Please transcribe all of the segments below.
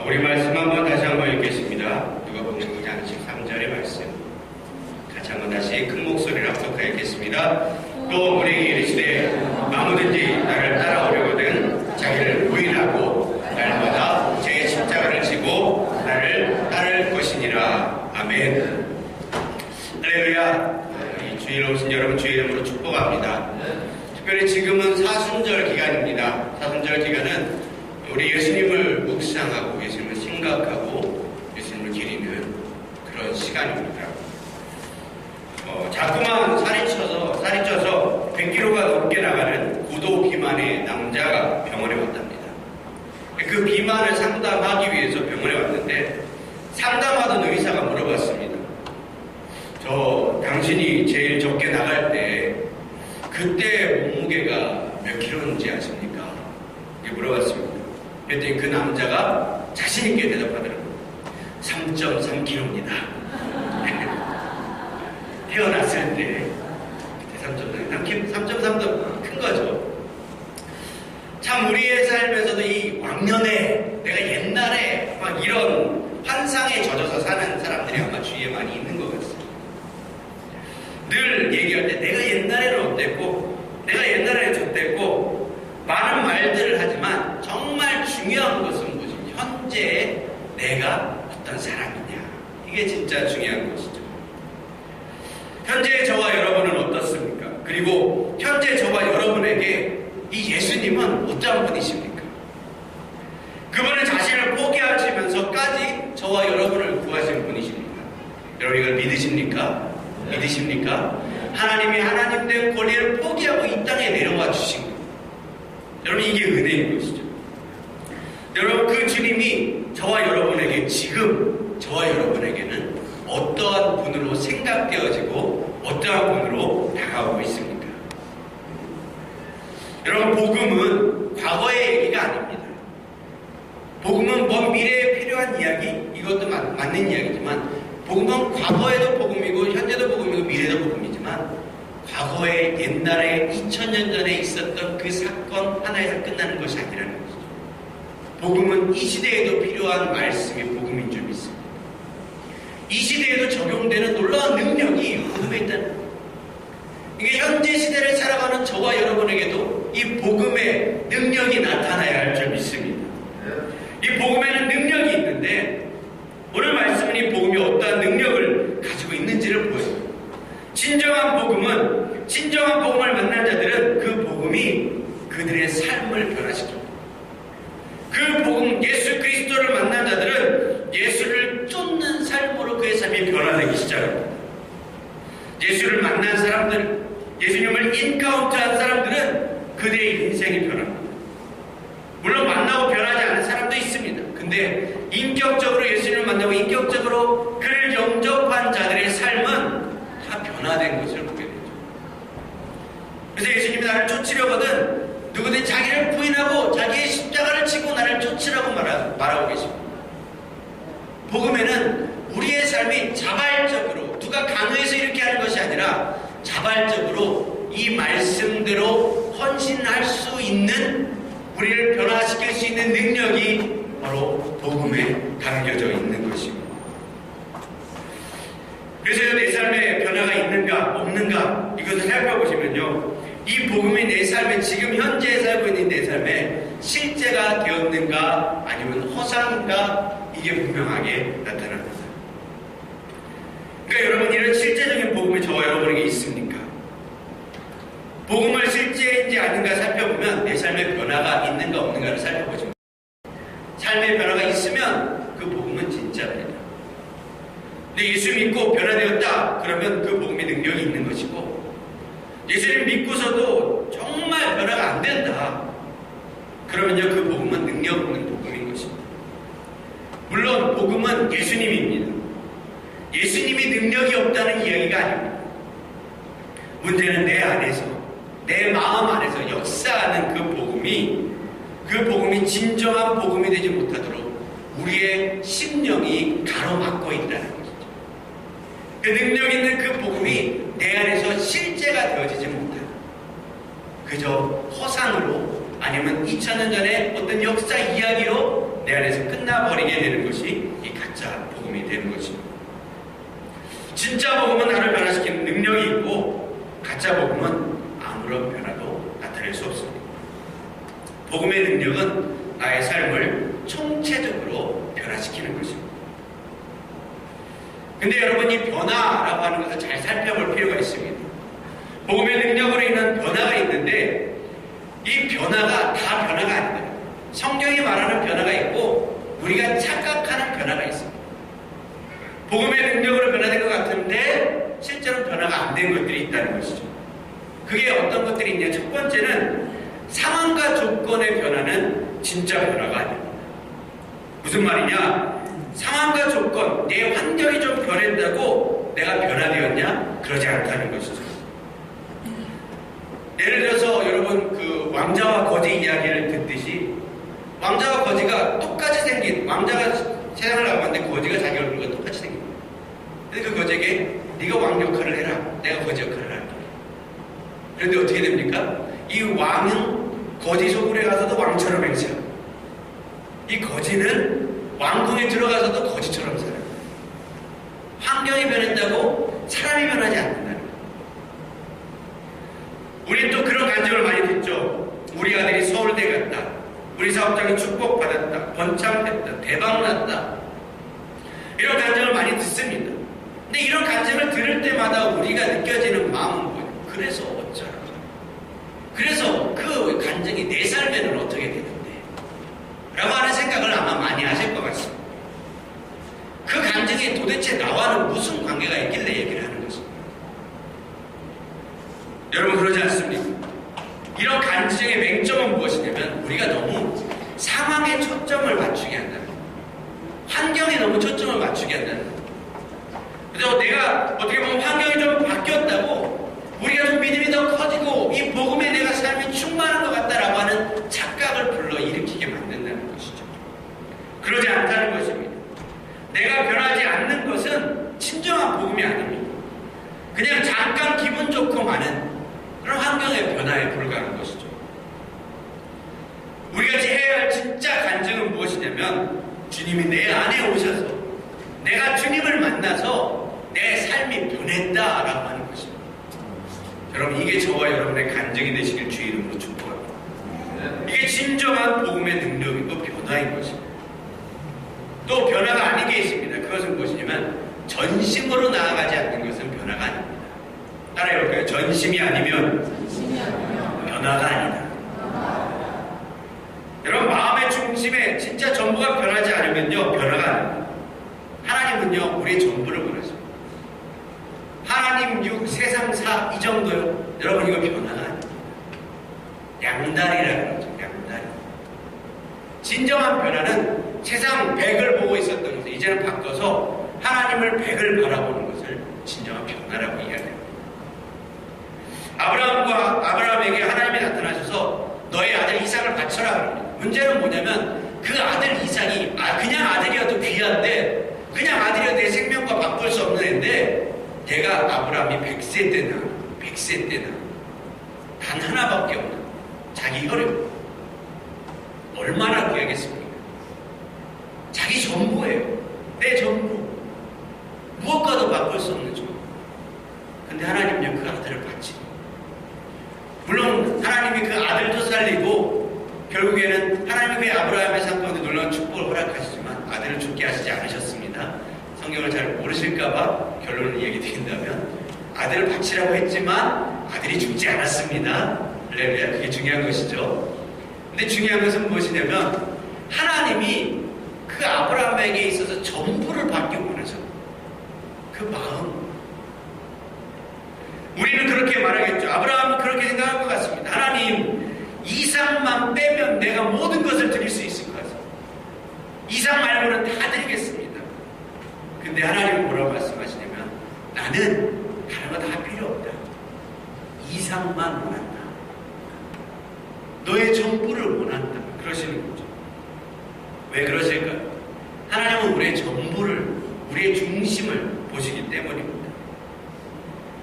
우리 말씀 다시 한번 읽겠습니다. 누가복음 2장 13절의 말씀. 같이 한번 다시 큰 목소리로 합독하여 읽겠습니다. 또 우리에게 이르시되 아무든지 나를 따라오려거든 자기를 부인하고 날마다 제 십자가를 지고 나를 따를 것이니라. 아멘. 할렐루야. 이 주일에 오신 여러분 주의 이름으로 축복합니다. 특별히 지금은 사순절 기간입니다. 사순절 기간은 우리 예수님을 묵상하고 예수님을 생각하고 예수님을 기리는 그런 시간입니다. 자꾸만 살이 쪄서 100kg가 넘게 나가는 고도 비만의 남자가 병원에 왔답니다. 그 비만을 상담하기 위해서 병원에 왔는데 상담하던 의사가 물어봤습니다. 당신이 제일 적게 나갈 때 그때 몸무게가 몇 킬로인지 아십니까? 이렇게 물어봤습니다. 그랬더니 그 남자가 자신있게 대답하더라고요. 3.3kg입니다. 태어났을 때 3.3도 큰 거죠. 참 우리의 삶에서도 이 왕년에 내가 옛날에 막 이런 환상에 젖어서 사는 사람들이 아마 주위에 많이 있는 것 같습니다. 늘 얘기할 때 내가 옛날에는 어땠고 내가 옛날에는 저땠고 많은 말들을 하지만 정말 중요한 것은 뭐지? 현재의 내가 어떤 사람이냐. 이게 진짜 중요한 것이죠. 현재의 저와 여러분은 어떻습니까? 그리고 현재 저와 여러분에게 이 예수님은 어떠한 분이십니까? 그분은 자신을 포기하시면서까지 저와 여러분을 구하신 분이십니까? 여러분 이걸 믿으십니까? 믿으십니까? 하나님이 하나님 된 권리를 포기하고 이 땅에 내려와 주신 것. 여러분 이게 은혜인 것이죠. 여러분 그 주님이 저와 여러분에게 지금 저와 여러분에게는 어떠한 분으로 생각되어지고 어떠한 분으로 다가오고 있습니까? 여러분 복음은 과거의 얘기가 아닙니다. 복음은 먼 미래에 필요한 이야기, 이것도 맞는 이야기지만 복음은 과거에도 복음이고 현재도 복음이고 미래도 복음이지만 과거에 옛날에 2000년 전에 있었던 그 사건 하나에서 끝나는 것이 아니라는 것이죠. 복음은 이 시대에도 필요한 말씀이 복음인 줄 믿습니다. 이 시대에도 적용되는 놀라운 능력이 복음에 있다는 거예요. 이게 현재 시대를 살아가는 저와 여러분에게도 이 복음의 능력이 나타나야 할 줄 믿습니다. 이 복음에는 능력이 있는데 오늘 말씀은 이 복음이 어떠한 능력을 가지고 있는지를 보여요. 진정한 복음을 만난 자들은 그 복음이 그들의 삶을 변화시킵니다. 그 복음, 예수 그리스도를 만난 자들은 예수를 쫓는 삶으로 그의 삶이 변화되기 시작합니다. 예수를 만난 사람들, 예수님을 인카운트한 사람들은 그들의 인생이 변합니다. 물론 만나고 변하지 않은 사람도 있습니다. 근데 인격적으로 예수님을 만나고 인격적으로 그를 영접한 자들의 삶은 다 변화된 것을 보게 되죠. 그래서 예수님이 나를 쫓으려거든 누구든지 자기를 부인하고 자기의 십자가를 지고 나를 쫓으라고 말하고 계십니다. 복음에는 우리의 삶이 자발적으로 누가 강요해서 이렇게 하는 것이 아니라 자발적으로 이 말씀대로 헌신할 수 있는 우리를 변화시킬 수 있는 능력이 바로 복음에 담겨져 있는 것입니다. 그래서 내 삶에 변화가 있는가 없는가 이것을 살펴보시면요, 이 복음이 내 삶에 지금 현재 살고 있는 내 삶에 실제가 되었는가 아니면 허상인가 이게 분명하게 나타납니다. 그러니까 여러분 이런 실제적인 복음이 저와 여러분에게 있습니까? 복음을 실제인지 아닌가 살펴보면 내 삶에 변화가 있는가 없는가를 살펴보죠. 삶의 변화가 있으면 그 복음은 진짜입니다. 근데 예수 믿고 변화되었다 그러면 그 복음의 능력이 있는 것이고, 예수님 믿고서도 정말 변화가 안 된다 그러면요 그 복음은 능력 없는 복음인 것입니다. 물론 복음은 예수님입니다. 예수님이 능력이 없다는 이야기가 아닙니다. 문제는 내 안에서 내 마음 안에서 역사하는 그 복음이 진정한 복음이 되지 못하도록 우리의 심령이 가로막고 있다는 것이죠. 그 능력 있는 그 복음이 내 안에서 실제가 되어지지 못하는, 그저 허상으로 아니면 2000년 전에 어떤 역사 이야기로 내 안에서 끝나버리게 되는 것이 이 가짜 복음이 되는 것입니다. 진짜 복음은 나를 변화시키는 능력이 있고 가짜 복음은 아무런 변화도 나타낼 수 없습니다. 복음의 능력은 나의 삶을 총체적으로 변화시키는 것입니다. 근데 여러분, 이 변화라고 하는 것을 잘 살펴볼 필요가 있습니다. 복음의 능력으로 인한 변화가 있는데 이 변화가 다 변화가 아니다. 성경이 말하는 변화가 있고 우리가 착각하는 변화가 있습니다. 복음의 능력으로 변화된 것 같은데 실제로 변화가 안 된 것들이 있다는 것이죠. 그게 어떤 것들이 있냐? 첫 번째는 상황과 조건의 변화는 진짜 변화가 아닙니다. 무슨 말이냐? 상황과 조건, 내 환경이 좀 변했다고 내가 변화되었냐? 그러지 않다는 것이죠. 예를 들어서 여러분 그 왕자와 거지 이야기를 듣듯이 왕자와 거지가 똑같이 생긴, 왕자가 세상을 나가봤는데 거지가 자기 얼굴과 똑같이 생긴 거예요. 그래서 그 거지에게 네가 왕 역할을 해라, 내가 거지 역할을 할게. 그런데 어떻게 됩니까? 이 왕은 거지 속으로 가서도 왕처럼 행세하고 이 거지는 왕궁에 들어가서도 거지처럼 살아요. 환경이 변했다고 사람이 변하지 않는다는 거예요. 우린 또 그런 간증을 많이 듣죠. 우리 아들이 서울대 갔다, 우리 사업장이 축복받았다, 번창됐다, 대박났다, 이런 간증을 많이 듣습니다. 근데 이런 간증을 들을 때마다 우리가 느껴지는 마음은 뭐예요? 그래서 어쩌라, 그래서 그 간증이 내 삶에는 어떻게 되는데? 라고 하는 생각을 아마 많이 하실 것 같습니다. 그 간증이 도대체 나와는 무슨 관계가 있길래 얘기를 하는 것입니다. 여러분, 그러지 않습니까? 이런 간증의 맹점은 무엇이냐면 우리가 너무 상황에 초점을 맞추게 한다는 거예요. 환경에 너무 초점을 맞추게 한다는 거예요. 그래서 내가 어떻게 보면 환경이 좀 바뀌었다고 우리가 좀 믿음이 더 커지고 이 복음에 내가 삶이 충만한 것 같다라고 하는 착각을 불러일으키게 만든다는 것이죠. 그러지 않다는 것입니다. 내가 변하지 않는 것은 진정한 복음이 아닙니다. 그냥 잠깐 기분 좋고 마는 그런 환경의 변화에 불과한 것이죠. 우리가 해야 할 진짜 간증은 무엇이냐면 주님이 내 안에 오셔서 내가 주님을 만나서 내 삶이 변했다라고 하는 것입니다. 여러분, 이게 저와 여러분의 간증이 되시길 주의 이름으로 축복합니다. 이게 진정한 복음의 능력이고 변화인 것입니다. 또 변화가 아닌 게 있습니다. 그것은 무엇이냐면 전심으로 나아가지 않는 것은 변화가 아닙니다. 따라해볼까요? 전심이 아니면 변화가 아니다. 여러분, 마음의 중심에 진짜 전부가 변하지 않으면요, 변화가 아닙니다. 하나님은요, 우리의 전부를 원하십니다. 하나님, 육, 세상, 사, 이 정도요. 여러분, 이거 변화가 아닙니다. 양다리라는 거죠. 양다리. 진정한 변화는 세상 100을 보고 있었던 것을 이제는 바꿔서 하나님을 100을 바라보는 것을 진정한 변화라고 이야기합니다. 아브라함에게 하나님이 나타나셔서 너의 아들 이삭을 바쳐라 그럽니다. 문제는 뭐냐면 그 아들 이삭이 그냥 아들이어도 귀한데, 그냥 아들이어도 내 생명과 바꿀 수 없는 애인데, 얘가 아브라함이 100세 때나 100세 때나 단 하나밖에 없는 자기 혈육, 얼마나 귀하겠습니까? 자기 전부예요. 내 전부. 무엇과도 바꿀 수 없는 전부. 근데 하나님은요, 그 아들을 바치고, 물론 하나님이 그 아들도 살리고 결국에는 하나님이 그 아브라함의 삶 가운데 놀라운 축복을 허락하시지만 아들을 죽게 하시지 않으셨습니다. 성경을 잘 모르실까봐 결론을 얘기 드린다면 아들을 바치라고 했지만 아들이 죽지 않았습니다. 할렐루야. 그게 중요한 것이죠. 근데 중요한 것은 무엇이냐면 하나님이 그 아브라함에게 있어서 전부를 받기 원하셨어요. 그 마음. 우리는 그렇게 말하겠죠. 아브라함은 그렇게 생각할 것 같습니다. 하나님, 이삭만 빼면 내가 모든 것을 드릴 수 있을 것 같습니다. 이삭 말고는 다 드리겠습니다. 근데 하나님은 뭐라고 말씀하시냐면 나는 다른 거 다 필요 없다. 이삭만 원한다. 너의 전부를 원한다. 그러시는 거죠. 왜 그러실까요? 하나님은 우리의 전부를, 우리의 중심을 보시기 때문입니다.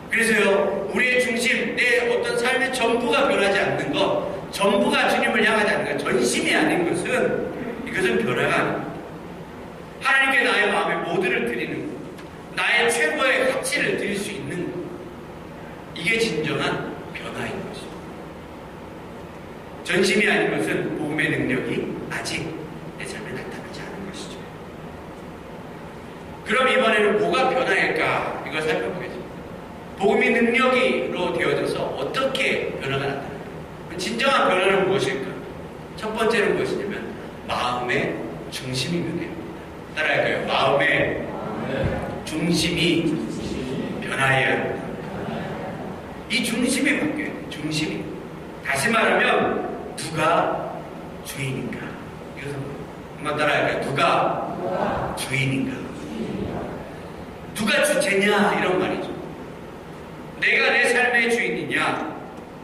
그래서요, 우리의 중심, 내 어떤 삶의 전부가 변하지 않는 것, 전부가 주님을 향하지 않는 것, 전심이 아닌 것은 이것은 변화가 아닙니다. 하나님께 나의 마음의 모두를 드리는 것, 나의 최고의 가치를 드릴 수 있는 것, 이게 진정한 변화인 것입니다. 전심이 아닌 것은 복음의 능력이 아직 내 삶에 나타나지 않은 것이죠. 그럼 이번에는 뭐가 변화일까? 이걸 살펴보겠습니다. 복음이 능력으로 되어져서 어떻게 변화가 나타날까? 진정한 변화는 무엇일까? 첫 번째는 무엇이냐면 마음의 중심이면 됩니다. 따라할까요? 마음의 중심이 변화해야 합니다. 이 중심이 바뀌어야 돼요. 중심이. 다시 말하면 누가 주인인가? 이것은 한번 따라할까요? 누가 주인인가? 누가 주체냐? 이런 말이죠. 내가 내 삶의 주인이냐?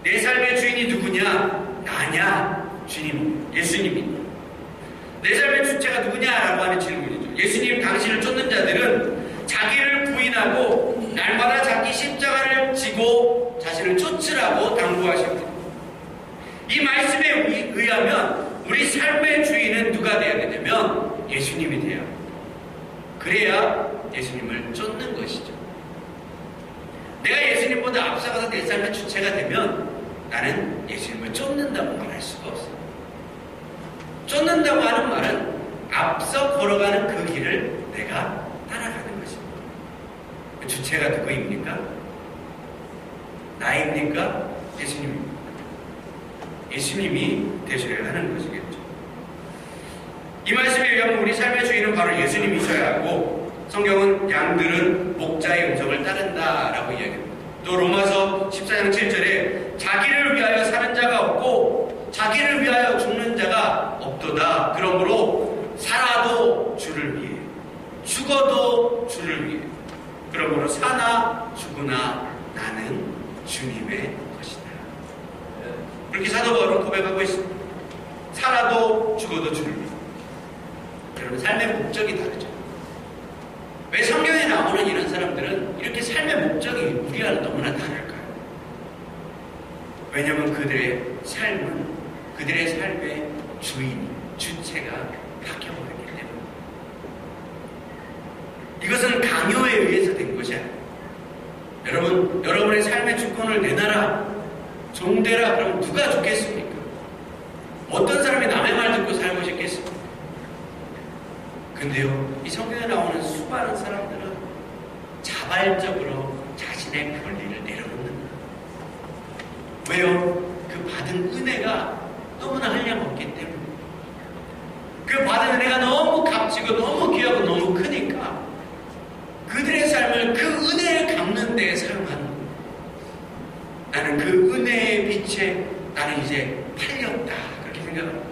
내 삶의 주인이 누구냐? 나냐? 주님, 예수님이냐? 내 삶의 주체가 누구냐라고 하는 질문이죠. 예수님 당신을 쫓는 자들은 자기를 부인하고 날마다 자기 십자가를 지고 자신을 쫓으라고 당부하십니다. 이 말씀에 의하면 우리 삶의 주인은 누가 되어야 되냐면 예수님이 되어야 합니다. 그래야 예수님을 쫓는 것이죠. 내가 예수님보다 앞서가서 내 삶의 주체가 되면 나는 예수님을 쫓는다고 말할 수가 없어요. 쫓는다고 하는 말은 앞서 걸어가는 그 길을 내가 따라가는 것입니다. 그 주체가 누구입니까? 나입니까? 예수님입니까? 예수님이 되셔야 하는 것이겠죠. 이 말씀에 의하면 우리 삶의 주인은 바로 예수님이셔야 하고, 성경은 양들은 목자의 음성을 따른다라고 이야기합니다. 또 로마서 14장 7절에 자기를 위하여 사는 자가 없고 자기를 위하여 죽는 자가 없도다. 그러므로 살아도 주를 위해, 죽어도 주를 위해, 그러므로 사나 죽으나 나는 주님의 것이다. 그렇게 사도 바울은 고백하고 있습니다. 살아도 죽어도 주를 위해. 여러분, 삶의 목적이 다르죠. 왜 성경에 나오는 이런 사람들은 이렇게 삶의 목적이 우리와는 너무나 다를까요? 왜냐하면 그들의 삶은 그들의 삶의 주인, 주체가 바뀌어버렸기 때문에. 이것은 강요에 의해서 된 것이 아니에요. 여러분, 여러분의 삶의 주권을 내놔라, 종되라, 그럼 누가 좋겠습니까? 어떤 사람이 남의 말 듣고 살고 싶겠습니까? 근데요, 이 성경에 나오는 수많은 사람들은 자발적으로 자신의 권리를 내려놓는다. 왜요? 그 받은 은혜가 너무나 한량없기 때문에. 그 받은 은혜가 너무 값지고 너무 귀하고 너무 크니까 그들의 삶을 그 은혜를 갚는 데에 사용하는 거예요. 나는 그 은혜의 빛에 나는 이제 팔렸다, 그렇게 생각합니다.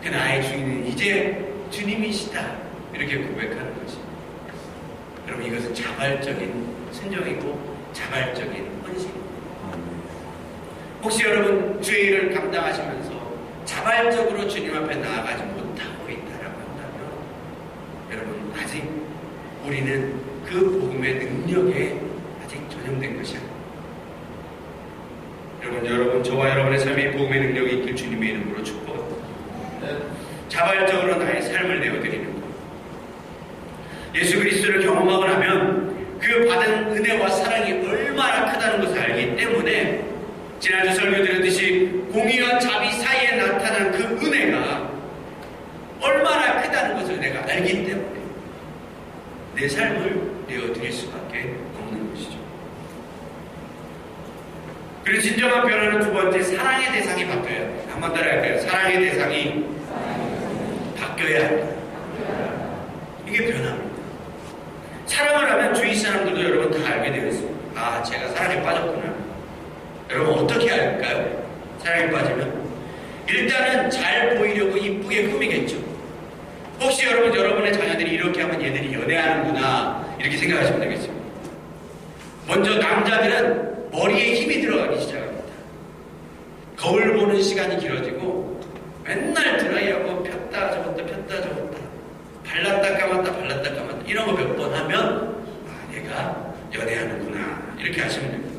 그 나의 주인은 이제 주님이시다, 이렇게 고백하는 것입니다. 여러분, 이것은 자발적인 순종이고 자발적인 헌신입니다. 혹시 여러분 주의 일을 감당하시면서 자발적으로 주님 앞에 나아가지 못하고 있다라고 한다면 여러분, 아직 우리는 그 복음의 능력에 아직 전염된 것이 아닙니다. 여러분, 저와 여러분의 삶에 복음의 능력이 있길 주님의 이름으로 축복합니다. 자발적으로 나의 삶을 내어드리는 것. 예수 그리스도를 경험하고 나면 그 받은 은혜와 사랑이 얼마나 크다는 것을 알기 때문에 지난주 설교 드렸듯이 공의와 자비 사이에 나타난 그 은혜가 얼마나 크다는 것을 내가 알기 때문에 내 삶을 내어드릴 수밖에 없는 것이죠. 그리고 진정한 변화는 두 번째, 사랑의 대상이 바뀌어야 합니다. 한번 따라할까요? 사랑의 대상이 바뀌어야 합니다. 이게 변화입니다. 사랑을 하면 주위 사람들도 여러분 다 알게 되어 있습니다. 아, 제가 사랑에 빠졌구나. 여러분, 어떻게 할까요? 사랑에 빠지면 일단은 잘 보이려고 이쁘게 꾸미겠죠. 혹시 여러분의 자녀들이 이렇게 하면 얘들이 연애하는구나, 이렇게 생각하시면 되겠죠. 먼저 남자들은 머리에 힘이 들어가기 시작합니다. 거울 보는 시간이 길어지고 맨날 드라이하고 폈다 접었다 폈다 접었다, 발랐다 감았다 발랐다 감았다, 이런 거 몇 번 하면 아, 얘가 연애하는구나, 이렇게 하시면 됩니다.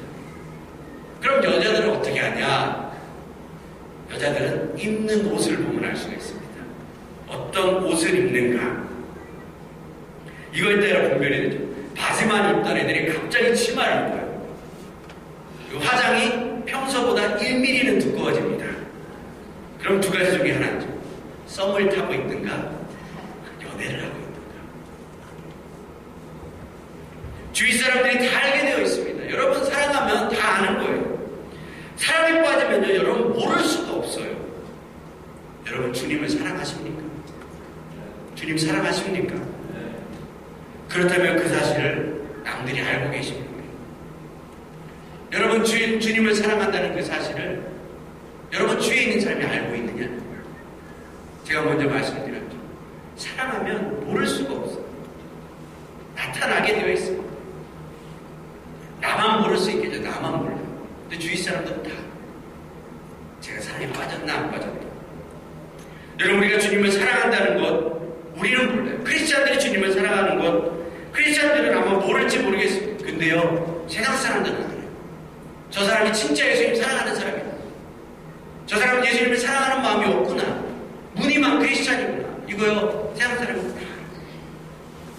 그럼 여자들은 어떻게 하냐? 여자들은 입는 옷을 보면 알 수가 있습니다. 어떤 옷을 입는가, 이거에 따라 분별이 되죠. 바지만 입던 애들이 갑자기 치마를 입어요. 화장이 평소보다 1mm는 두꺼워집니다. 그럼 두 가지 중에 하나죠. 썸을 타고 있든가 연애를 하고 있든가. 주위 사람들이 다 알게 되어 있습니다. 여러분, 사랑하면 다 아는 거예요. 사랑에 빠지면요, 여러분 모를 수가 없어요. 여러분, 주님을 사랑하십니까? 주님 사랑하십니까? 그렇다면 그 사실을 남들이 알고 계십니까? 여러분, 주님을 사랑한다는 그 사실을 여러분 주위에 있는 사람이 알고 있느냐? 제가 먼저 말씀드렸죠. 사랑하면 모를 수가 없어요. 나타나게 되어 있어요. 나만 모를 수 있겠죠. 나만 몰라요. 근데 주위 사람들은 다 제가 사랑에 빠졌나 안 빠졌나. 여러분, 우리가 주님을 사랑한다는 것 우리는 몰라요. 크리스찬들이 주님을 사랑하는 것 크리스찬들은 아마 모를지 모르겠어요. 근데요, 세상 사람들은 알아요. 저 사람이 진짜 예수님 사랑하는 사람이야. 저 사람은 예수님을 사랑하는 마음이 없구나. 무늬만 크리스찬이구나. 이거요, 세상 사람은 다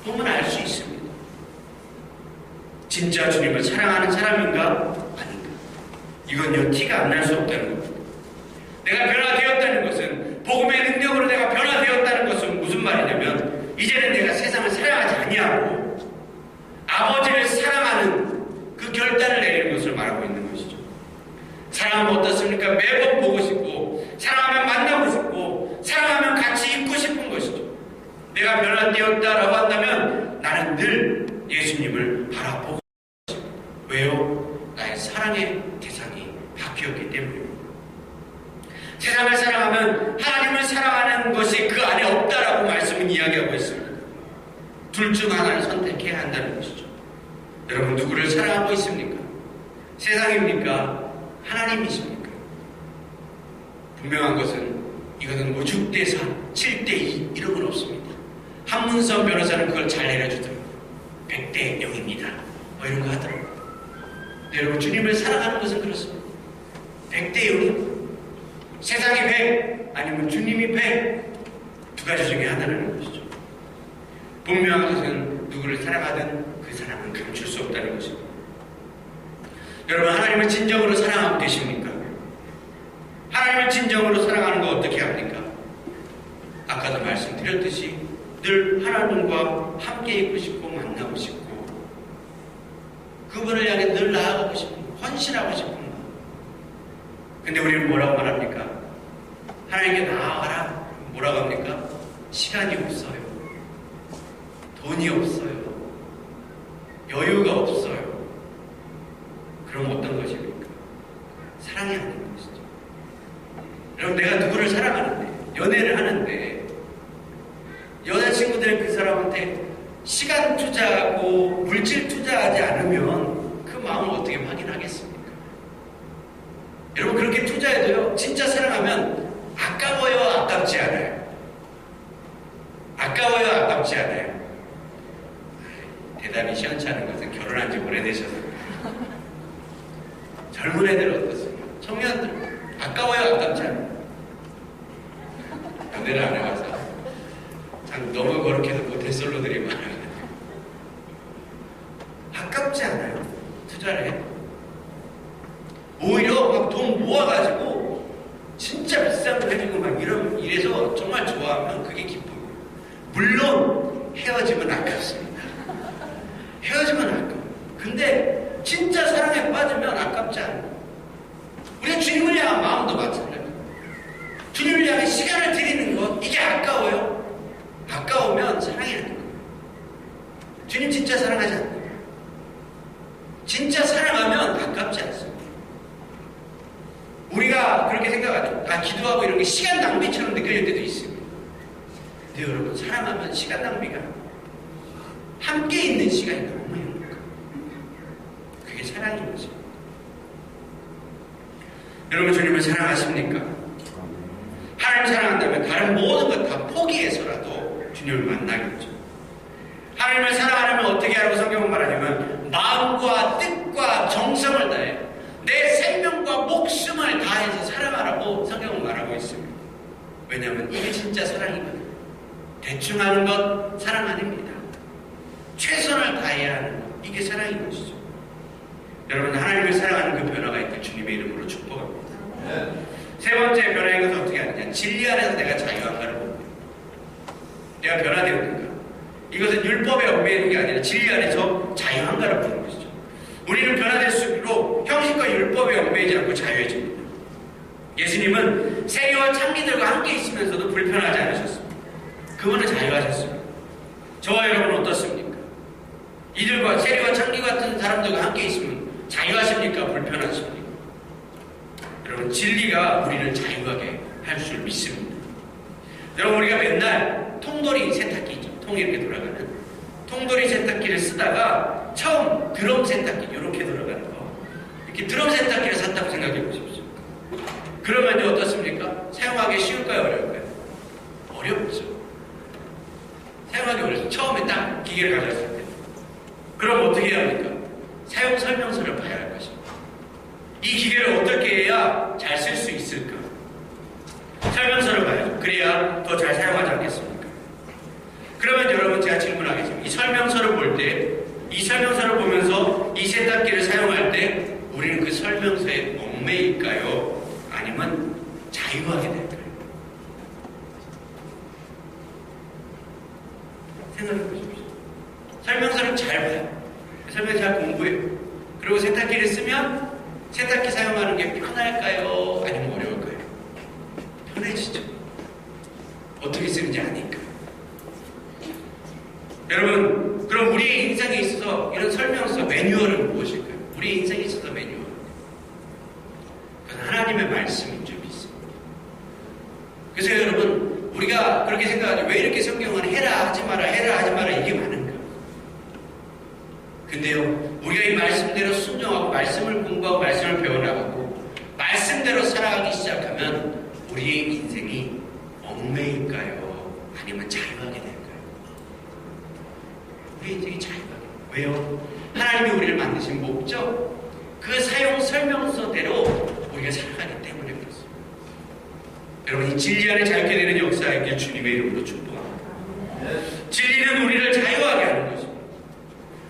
보면 알 수 있습니다. 진짜 주님을 사랑하는 사람인가 아닌가. 이건요, 티가 안 날 수 없다는 겁니다. 내가 변화되었다는 것은, 복음의 능력으로 내가 변화되었다는 것은 무슨 말이냐면, 이제는 내가 세상을 사랑하지 아니하고 아버지를 사랑하는 그 결단을 내리는 것을 말하고 있는 것이죠. 사랑하면 어떻습니까? 매번 보고 싶고, 사랑하면 만나고 싶고, 사랑하면 같이 있고 싶은 것이죠. 내가 변화되었다라고 한다면 나는 늘 예수님을 바라보고 있습니다. 왜요? 나의 사랑의 대상이 바뀌었기 때문입니다. 세상을 사랑하면 하나님을 사랑하는 것이 그 안에 없다라고 말씀은 이야기하고 있습니다. 둘 중 하나를 선택해야 한다는 것이죠. 여러분, 누구를 사랑하고 있습니까? 세상입니까? 하나님이십니까? 분명한 것은 이것은 뭐 6대4, 7대2 이런 건 없습니다. 한문선 변호사는 그걸 잘 내려주더라고요. 100대 0입니다. 뭐 이런 거 하더라고요. 여러분, 주님을 사랑하는 것은 그렇습니다. 100대 0입니다. 세상이 100 아니면 주님이 100, 두 가지 중에 하나라는 것이죠. 분명한 것은 누구를 사랑하든 그 사랑은 감출 수 없다는 것입니다. 여러분, 하나님을 진정으로 사랑하고 계십니까? 하나님을 진정으로 사랑하는 거 어떻게 합니까? 아까도 말씀드렸듯이 늘 하나님과 함께 있고 싶고 만나고 싶고 그분을 향해 늘 나아가고 싶은 거, 헌신하고 싶은 거. 근데 우리는 뭐라고 말합니까? 하나님께 나아가라. 뭐라고 합니까? 시간이 없어요. 돈이 없어요. 여유가 없어요. 그럼 어떤 것입니까? 사랑이 아닌 것이죠. 여러분, 내가 누구를 사랑하는데, 연애를 하는데 여자친구들은 그 사람한테 시간 투자하고 물질 투자하지 않으면 그 마음을 어떻게 확인하겠습니까? 여러분, 그렇게 투자해도요, 진짜 사랑하면 아까워요, 아깝지 않아요? 아까워요, 아깝지 않아요? 대답이 시원찮은 것은 결혼한 지 오래되셔서. 젊은 애들 어떻습니까? 청년들 아까워요, 아깝지 않아요? 연애를 안 해봐서 참 너무 그렇게도 모태솔로들이 많아요. 아깝지 않아요? 투자를 해. 오히려 막 돈 모아가지고 진짜 비싼 거 해주고 막 이래서 정말 좋아하면 그게 기쁨이에요. 물론 헤어지면 아깝습니다. 헤어지면 아까워요. 근데 진짜 사랑에 빠지면 아깝지 않아요. 우리가 주님을 향한 마음도 마찬가지예요. 주님을 향해 시간을 드리는 것, 이게 아까워요? 아까우면 사랑이 아닌 거예요. 주님 진짜 사랑하지 않나요? 진짜 사랑하면 아깝지 않습니다. 우리가 그렇게 생각하죠. 다 기도하고 이런 게 시간 낭비처럼 느껴질 때도 있습니다. 근데 여러분, 사랑하면 시간 낭비가 함께 있는 시간이 너무 행복해요. 그게 사랑인 거죠. 여러분, 주님을 사랑하십니까? 하나님 사랑한다면 다른 모든 것 다 포기해서라도 주님을 만나겠죠. 하나님을 사랑하려면 어떻게 하라고 성경은 말하냐면 마음과 뜻과 정성을 다해 내 생명과 목숨을 다해서 사랑하라고 성경은 말하고 있습니다. 왜냐하면 이게 진짜 사랑이거든요. 대충 하는 것 사랑 아닙니다. 최선을 다해야 하는 것, 이게 사랑인 것이죠. 여러분, 하나님을 사랑하는 그 변화가 있길 주님의 이름으로 축복합니다. 세 번째 변화인 것은 어떻게 하느냐? 진리 안에서 내가 자유한가를 봅니다. 내가 변화되었는가? 이것은 율법에 얽매여 있는 게 아니라 진리 안에서 자유한가를 보는 것이죠. 우리는 변화될수록 형식과 율법에 얽매이지 않고 자유해집니다. 예수님은 세리와 창기들과 함께 있으면서도 불편하지 않으셨습니다. 그분은 자유하셨습니다. 저와 여러분은 어떻습니까? 이들과 세리와 창기 같은 사람들과 함께 있으면 자유하십니까? 불편하십니까? 여러분, 진리가 우리를 자유하게 할 줄 믿습니다. 여러분, 우리가 맨날 통돌이 세탁기 있죠. 통이 이렇게 돌아가는 통돌이 세탁기를 쓰다가 처음 드럼 세탁기 이렇게 돌아가는 거, 이렇게 드럼 세탁기를 샀다고 생각해 보십시오. 그러면 이제 어떻습니까? 사용하기 쉬울까요? 어려울까요? 어렵죠. 사용하기 어렵죠. 처음에 딱 기계를 가져왔을 때. 그럼 어떻게 해야 합니까? 사용 설명서를 봐야 할 것입니다. 이 기계를 어떻게 해야 잘 쓸 수 있을까? 설명서를 봐야죠. 그래야 더 잘 사용하지 않겠습니까? 그러면 여러분, 제가 질문하겠습니다. 이 설명서를 볼 때, 이 설명서를 보면서 이 세탁기를 사용할 때 우리는 그 설명서에 얽매일까요? 아니면 자유하게 될까요? 생각해 보십시오. 설명서를 잘 봐요. 설명서 잘 공부해요. 그리고 세탁기를 쓰면 세탁기 사용하는 게 편할까요? 아니면 어려울까요? 편해지죠. 어떻게 쓰는지 아니까. 여러분, 그럼 우리의 인생에 있어서 이런 설명서, 매뉴얼은 무엇일까요? 우리의 인생에 있어서 매뉴얼. 그건 하나님의 말씀인 줄 믿습니다. 그래서 여러분, 우리가 그렇게 생각하죠. 왜 이렇게 성경은 해라 하지 마라, 해라 하지 마라, 이게 많은가? 근데요, 우리가 이 말씀대로 순종하고 말씀을 공부하고 말씀을 배워나가고 말씀대로 살아가기 시작하면 우리의 인생이 얽매일까요? 아니면 자유하게 될까요? 우리 인생이 자유하게. 왜요? 하나님이 우리를 만드신 목적, 그 사용 설명서대로 우리가 살아가기 때문에 그렇습니다. 여러분, 이 진리 안에 자유케 되는 역사가 있길 주님의 이름으로 축복합니다. 진리는 우리를 자유하게 하는 것입니다.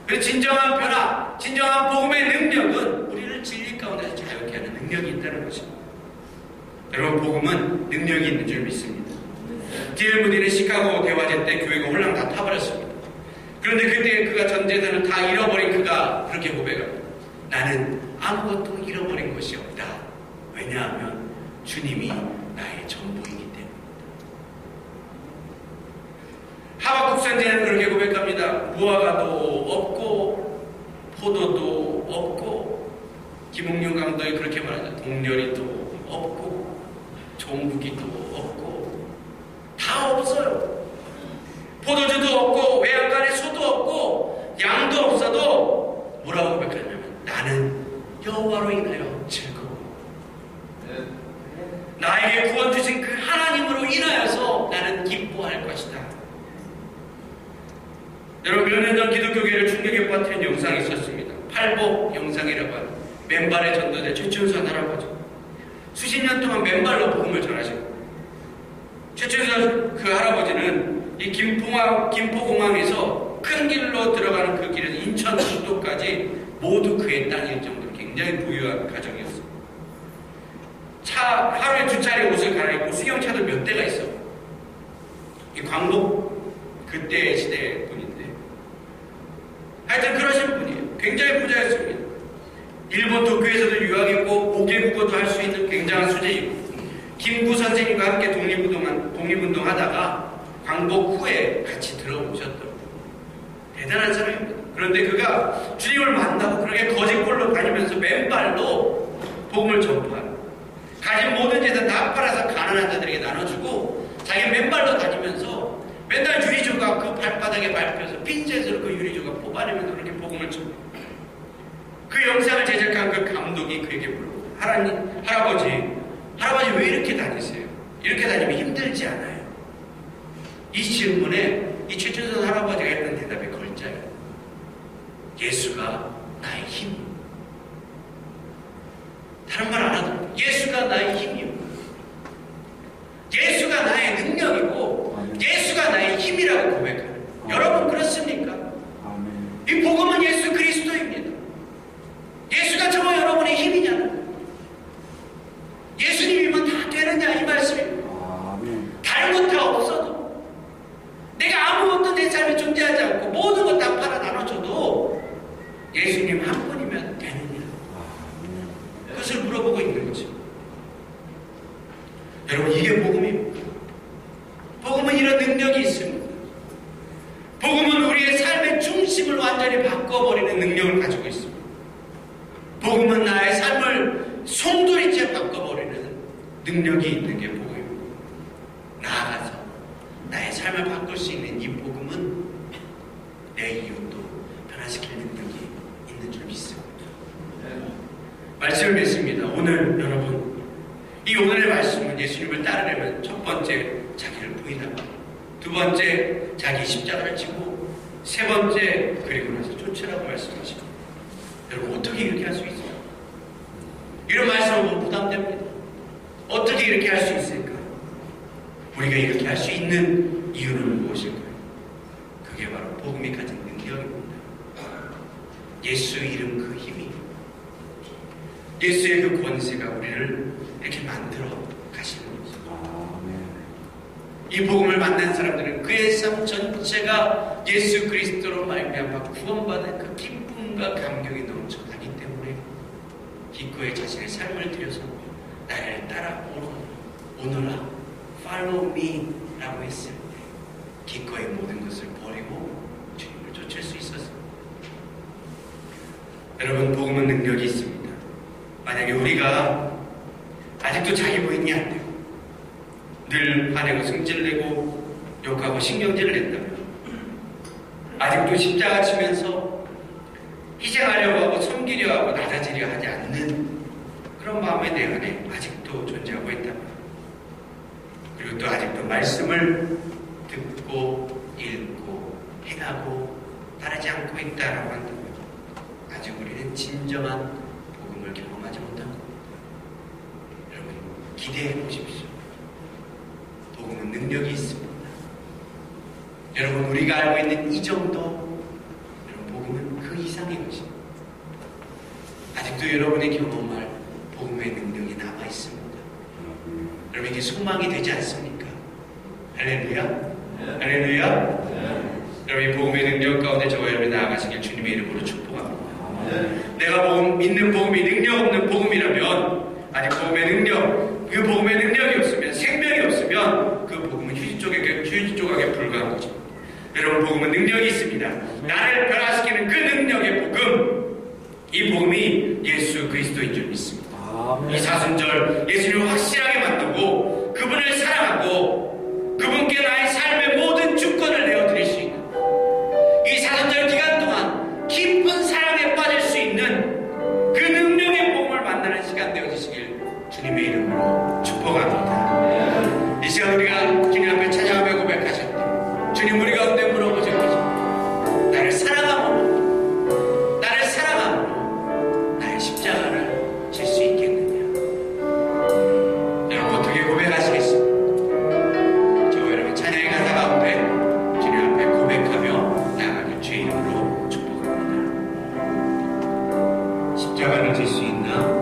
그리고 진정한 변화, 진정한 복음의 능력은 우리를 진리 가운데서 자유케 하는 능력이 있다는 것입니다. 여러분, 복음은 능력이 있는 줄 믿습니다. D.L. 무디는 시카고 대화제 때 교회가 홀랑 다 타버렸습니다. 그런데 그때 그가 전 재산을 다 잃어버린 그가 그렇게 고백합니다. 나는 아무것도 잃어버린 것이 없다. 왜냐하면 주님이 나의 전부이기 때문이다. 하박국 선지자는 그렇게 고백합니다. 무화과도 없고 포도도 없고, 김홍룡 감독이 그렇게 말하죠. 동료리도 없고 종국이도 없고 다 없어요. 포도주도 없고 외양간에 소도 없고 양도 없어도 뭐라고 고백하냐면 나는 여호와로 인하여 즐거워. 나에게 구원 주신 그 하나님으로 인하여서 나는 기뻐할 것이다. 여러분, 몇 년 전 기독교계를 충격에 빠뜨린 영상이 있었습니다. 팔복 영상이라고 하는 맨발의 전도자 최춘선 할아버지. 수십 년 동안 맨발로 복음을 전하시고, 최춘선 그 할아버지는 이 김포공항에서 큰 길로 들어가는 그 길에서 인천 국도까지 모두 그의 땅일 정도로 굉장히 부유한 가정이었습니다. 하루에 2차례 옷을 갈아입고 수경차도 몇 대가 있어. 이 광복 그때 시대 분인데, 하여튼 그러신 분이에요. 굉장히 부자였습니다. 일본 도쿄에서도 유학했고 5개 국어도 할 수 있는 굉장한 수재이고, 김구 선생님과 함께 독립운동하다가 광복 후에 같이 들어오셨더라고요. 대단한 사람입니다. 그런데 그가 주님을 만나고 그렇게 거짓골로 다니면서 맨발로 복음을 전파하고, 가진 모든 재산 다 팔아서 가난한 자들에게 나눠주고, 자기 맨발로 다니면서 맨날 유리조각 그 발바닥에 밟혀서 핀셋으로 그 유리조각 뽑아내면서 그렇게 복음을 전파하고, 그 영상을 제작한 그 감독이 그에게 물어보고, 할아버지 왜 이렇게 다니세요? 이렇게 다니면 힘들지 않아요? 이 질문에 이 최춘선 할아버지가 했던 대답이 걸자예요. 예수가 나의 힘. 다른 말 안 하더라고요. 예수가 나의 힘이요. 예수가 나의 능력이고 예수가 나의 능력이 있는 게 복음입니다. 나아가서 나의 삶을 바꿀 수 있는 이 복음은 내 이웃도 변화시킬 능력이 있는 줄 믿습니다. 말씀을 믿습니다. 오늘 여러분, 이 오늘의 말씀은 예수님을 따르려면 첫 번째 자기를 부인하고, 두 번째 자기 십자가를 지고, 세 번째 그리고 나서 쫓으라고 말씀하십니다. 여러분, 어떻게 이렇게 할 수 있어요? 이런 말씀은 너무 부담됩니다. 어떻게 이렇게 할 수 있을까? 우리가 이렇게 할 수 있는 이유는 무엇일까요? 그게 바로 복음이 가진 능력입니다. 예수 이름 그 힘이, 예수의 그 권세가 우리를 이렇게 만들어 가시는 거죠. 이 복음을 만난 사람들은 그의 삶 전체가 예수 그리스도로 말미암아 구원받은 그 기쁨과 감격이 넘쳐나기 때문에 기꺼이 자신의 삶을 들여서 나를 따라오너라, follow me 라고 했을 때 기꺼이 모든 것을 버리고 주님을 쫓을 수 있었습니다. 여러분, 복음은 능력이 있습니다. 만약에 우리가 아직도 자기 부인이 안 되고 늘 화내고 승질내고 욕하고 신경질을 냈다면, 아직도 십자가 치면서 희생하려고 하고 섬기려 하고 낮아지려 하지 않는 그런 마음이 내 안에 아직도 존재하고 있다면, 그리고 또 아직도 말씀을 듣고 읽고 행하고 따르지 않고 있다라고 한다면 아직 우리는 진정한 복음을 경험하지 못한 겁니다. 여러분, 기대해 보십시오. 복음은 능력이 있습니다. 여러분, 우리가 알고 있는 이 정도, 여러분, 복음은 그 이상의 것입니다. 아직도 여러분이 경험할 복음의 능력이 남아 있습니다. 여러분, 이게 소망이 되지 않습니까? 할렐루야? 할렐루야? 여러분, 이 복음의 능력 가운데 저와 여러분이 나아가시길 주님의 이름으로 축복합니다. 내가 믿는 복음이 능력 없는 복음이라면, 아직 복음의 능력, 그 복음의 능력이 없으면, 생명이 없으면 그 복음은 휴지 조각에 불과한 거죠. 여러분, 복음은 능력이 있습니다. 나를 변화시키는 그 능력의 복음, 이 복음이 예수 그리스도인 줄 믿습니다. 이 사순절 예수님을 확실하게 만들고 그분을 사랑하고 그분께 나의 삶의 모든 주권을 내어드릴 수 있는 이 사순절 기간 동안 깊은 사랑에 빠질 수 있는 그 능력의 복음을 만나는 시간 되어주시길 주님의 이름으로 축복합니다. 이 시간 우리가 주님 앞에 찾아가며 고백하셨다. 주님, 우리 가운데 물어보실 것입니다. 나를 사랑함으로, 나를 사랑함으로 나의 십자가를 질 수 있겠느냐? 여러분, 어떻게 고백하시겠습니까? 저와 여러분 찬양의 가사 가운데 주님 앞에 고백하며 나아가길 주의 이름으로 축복합니다. 십자가를 질 수 있나?